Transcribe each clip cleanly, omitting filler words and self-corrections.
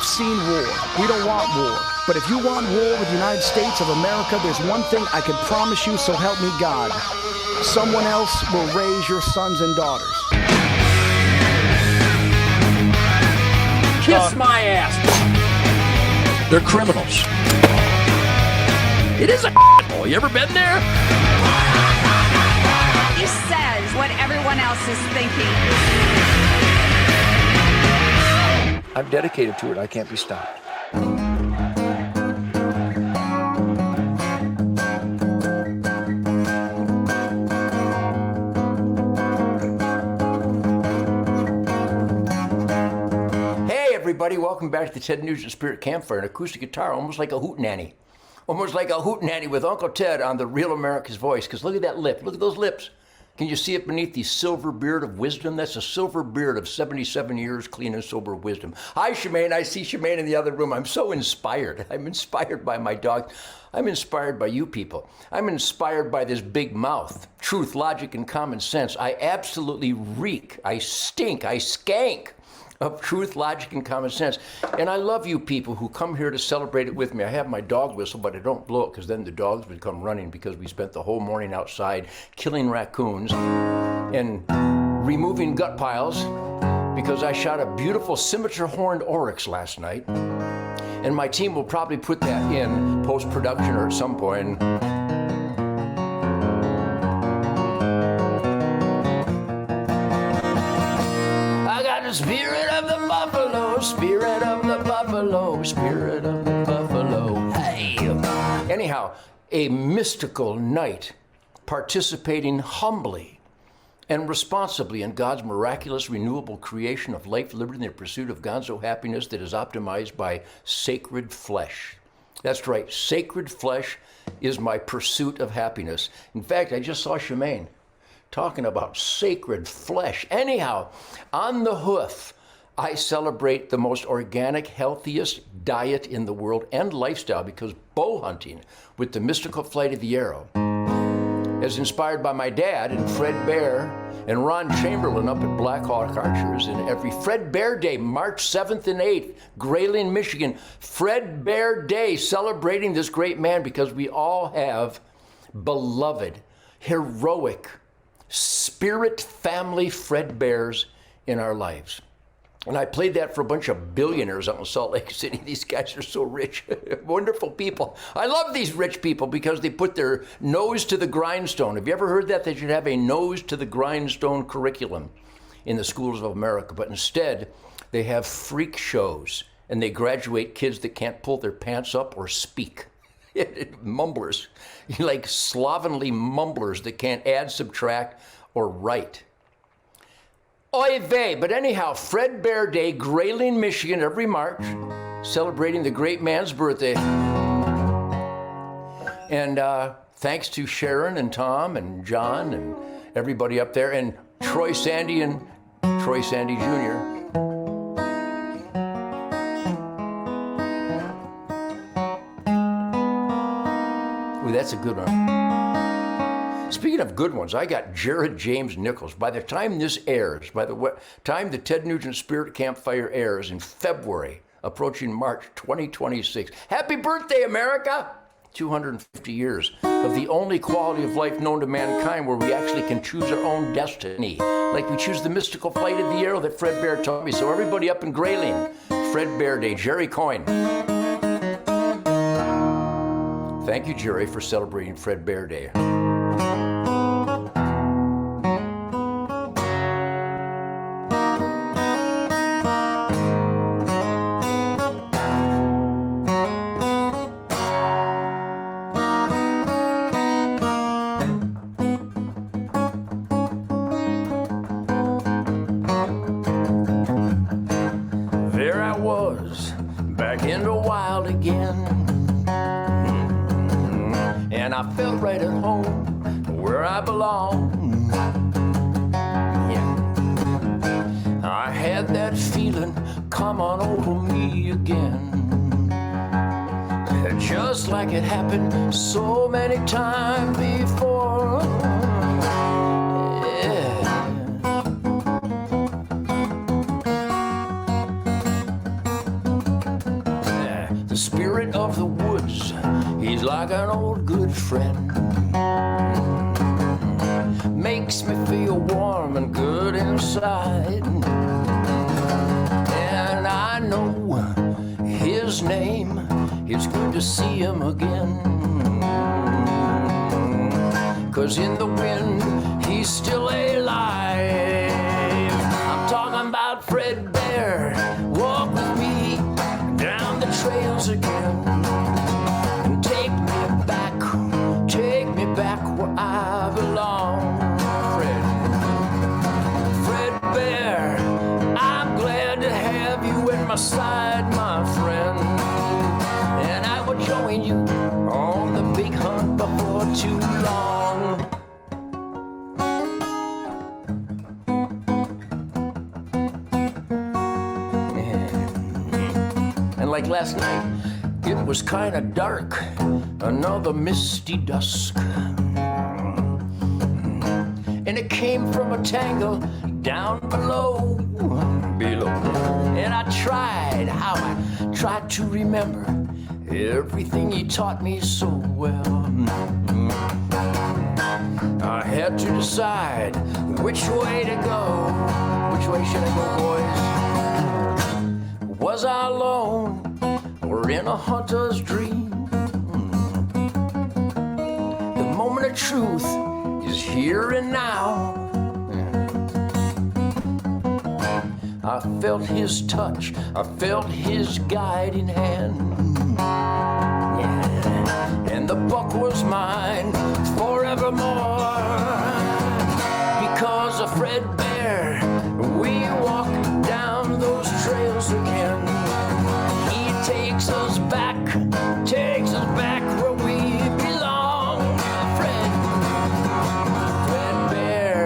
We've seen war. We don't want war. But if you want war with the United States of America, there's one thing I can promise you, so help me God. Someone else will raise your sons and daughters. Kiss my ass. They're criminals. It is a hole. You ever been there? He says what everyone else is thinking. I'm dedicated to it. I can't be stopped. Everybody, welcome back to the Ted Nugent Spirit Campfire, an acoustic guitar, almost like a hootenanny. Almost like a hootenanny with Uncle Ted on the Real America's Voice. Because look at that lip. Look at those lips. Can you see it beneath the silver beard of wisdom? That's a silver beard of 77 years clean and sober wisdom. Hi, Shemaine. I see Shemaine in the other room. I'm so inspired. I'm inspired by my dog. I'm inspired by you people. I'm inspired by this big mouth. Truth, logic, and common sense. I absolutely reek. I stink. I skank of truth, logic, and common sense. And I love you people who come here to celebrate it with me. I have my dog whistle, but I don't blow it because then the dogs would come running because we spent the whole morning outside killing raccoons and removing gut piles because I shot a beautiful scimitar horned oryx last night. And my team will probably put that in post-production or at some point. The spirit of the buffalo, spirit of the buffalo, spirit of the buffalo. Hey! Anyhow, a mystical night participating humbly and responsibly in God's miraculous renewable creation of life, liberty, and the pursuit of Gonzo happiness that is optimized by sacred flesh. That's right, sacred flesh is my pursuit of happiness. In fact, I just saw Shemaine talking about sacred flesh. Anyhow, on the hoof, I celebrate the most organic, healthiest diet in the world and lifestyle because bow hunting with the mystical flight of the arrow, as inspired by my dad and Fred Bear and Ron Chamberlain up at Black Hawk Archers, and every Fred Bear Day, March 7th and 8th, Grayling, Michigan. Fred Bear Day, celebrating this great man because we all have beloved, heroic, spirit family Fred Bears in our lives. And I played that for a bunch of billionaires out in Salt Lake City. These guys are so rich, wonderful people. I love these rich people because they put their nose to the grindstone. Have you ever heard that? They should have a nose to the grindstone curriculum in the schools of America. But instead, they have freak shows and they graduate kids that can't pull their pants up or speak. Mumblers, like slovenly mumblers that can't add, subtract, or write. Oy vey, but anyhow, Fred Bear Day, Grayling, Michigan, every March, celebrating the great man's birthday. And thanks to Sharon and Tom and John and everybody up there, and Troy Sandy and Troy Sandy Jr. That's a good one. Speaking of good ones, I got Jared James Nichols. By the time this airs, by the time the Ted Nugent Spirit Campfire airs in February, approaching March 2026, happy birthday, America! 250 years of the only quality of life known to mankind where we actually can choose our own destiny. Like we choose the mystical flight of the arrow that Fred Bear taught me. So everybody up in Grayling, Fred Bear Day, Jerry Coyne. Thank you, Jerry, for celebrating Fred Bear Day. There I was, back in the wild again. And I felt right at home, where I belong. Yeah. I had that feeling come on over me again. Just like it happened so many times before. Yeah. spirit of the woods, he's like an old good friend. Makes me feel warm and good inside. And I know his name, it's good to see him again. 'Cause in the wind, he's still alive. I'm talking about Fred Bear. Walk with me down the trails again. And take me back where I belong. Fred Bear, I'm glad to have you at my side, my friend. And I will join you on the big hunt before too long. And like last night, it was kind of dark, another misty dusk. And it came from a tangle down below. And I tried to remember everything he taught me so well. I had to decide which way to go. Which way should I go, boys? Was I alone or in a hunter's dream? The moment of truth is here and now. I felt his touch, I felt his guiding hand. Yeah. And the buck was mine forevermore. Because of Fred Bear, we walk down those trails again. He takes us back where we belong. Fred Bear,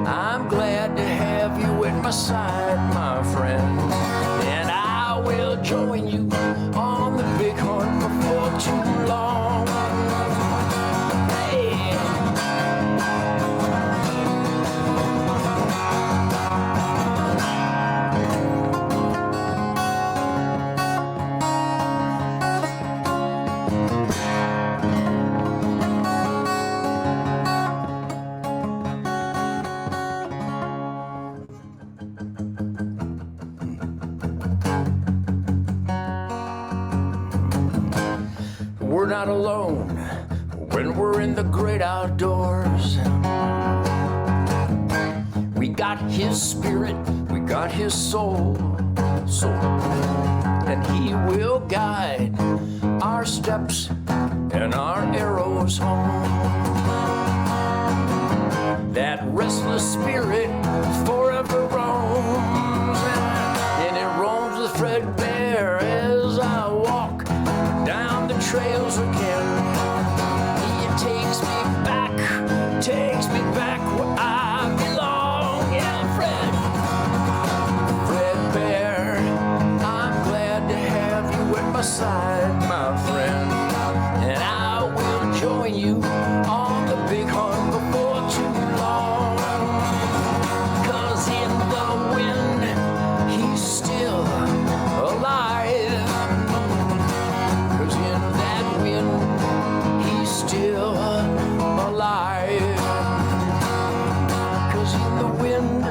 I'm glad to have you at my side, my friend. And I will join you on the big hunt before too long. Hey. We're not alone when we're in the great outdoors. We got his spirit, we got his soul, and he will guide our steps and our arrows home. That restless spirit forever roams, and it roams with Fred Bear as I walk down the trails again. He takes me back where I belong. Yeah, Fred Bear, I'm glad to have you at my side, my friend. And I will join you on the big hunt before too long. 'Cause in the wind, he's still alive. 'Cause in that wind, he's still alive. 'Cause in the wind,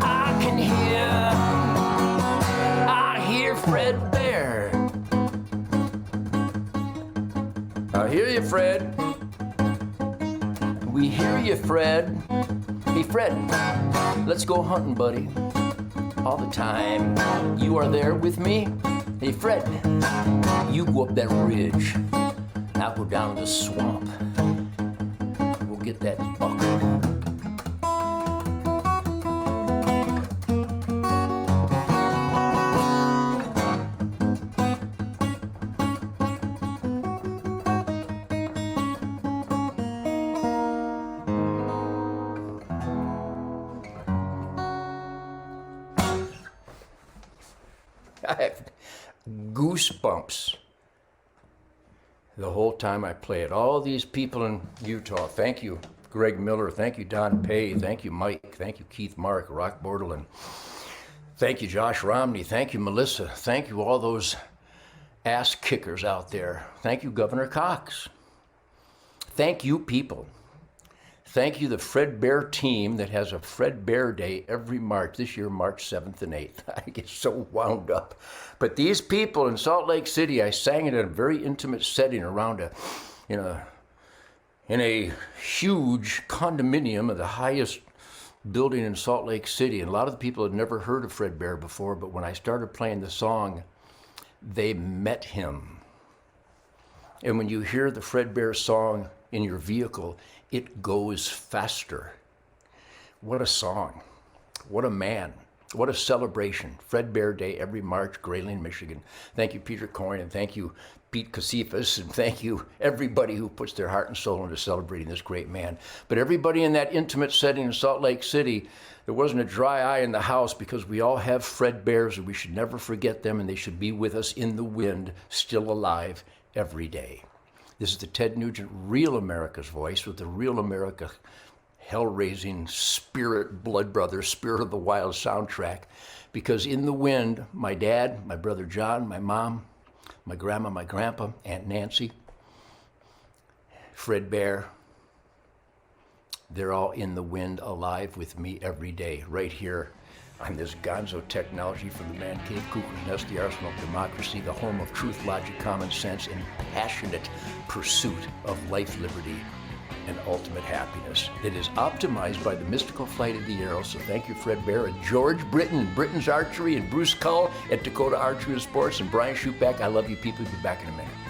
I hear Fred Bear. I hear you, Fred. We hear you, Fred. Hey, Fred, let's go hunting, buddy. All the time. You are there with me? Hey, Fred, you go up that ridge. I'll go down to the swamp. We'll get that buck. I have goosebumps the whole time I play it. All these people in Utah, thank you, Greg Miller, thank you, Don Pay, thank you, Mike, thank you, Keith Mark, Rock Bordelin. Thank you, Josh Romney. Thank you, Melissa. Thank you, all those ass kickers out there. Thank you, Governor Cox. Thank you, people. Thank you, the Fred Bear team that has a Fred Bear Day every March. This year, March 7th and 8th. I get so wound up. But these people in Salt Lake City, I sang it in a very intimate setting around in a huge condominium of the highest building in Salt Lake City. And a lot of the people had never heard of Fred Bear before, but when I started playing the song, they met him. And when you hear the Fred Bear song in your vehicle, it goes faster. What a song. What a man. What a celebration. Fred Bear Day every March, Grayling, Michigan. Thank you, Peter Coyne, and thank you, Pete Kosifas, and thank you, everybody who puts their heart and soul into celebrating this great man. But everybody in that intimate setting in Salt Lake City, there wasn't a dry eye in the house because we all have Fred Bears and we should never forget them, and they should be with us in the wind, still alive every day. This is the Ted Nugent, Real America's Voice, with the Real America hell-raising spirit, blood brother, Spirit of the Wild soundtrack. Because in the wind, my dad, my brother John, my mom, my grandma, my grandpa, Aunt Nancy, Fred Bear, they're all in the wind alive with me every day, right here on this Gonzo technology from the Man Cave, Cuckoo's Nest, the arsenal of democracy, the home of truth, logic, common sense, and passionate pursuit of life, liberty, and ultimate happiness. It is optimized by the mystical flight of the arrow. So thank you, Fred Bear, and George Britton, and Britton's Archery, and Bruce Cull at Dakota Archery and Sports, and Brian Schuback. I love you people. We'll be back in a minute.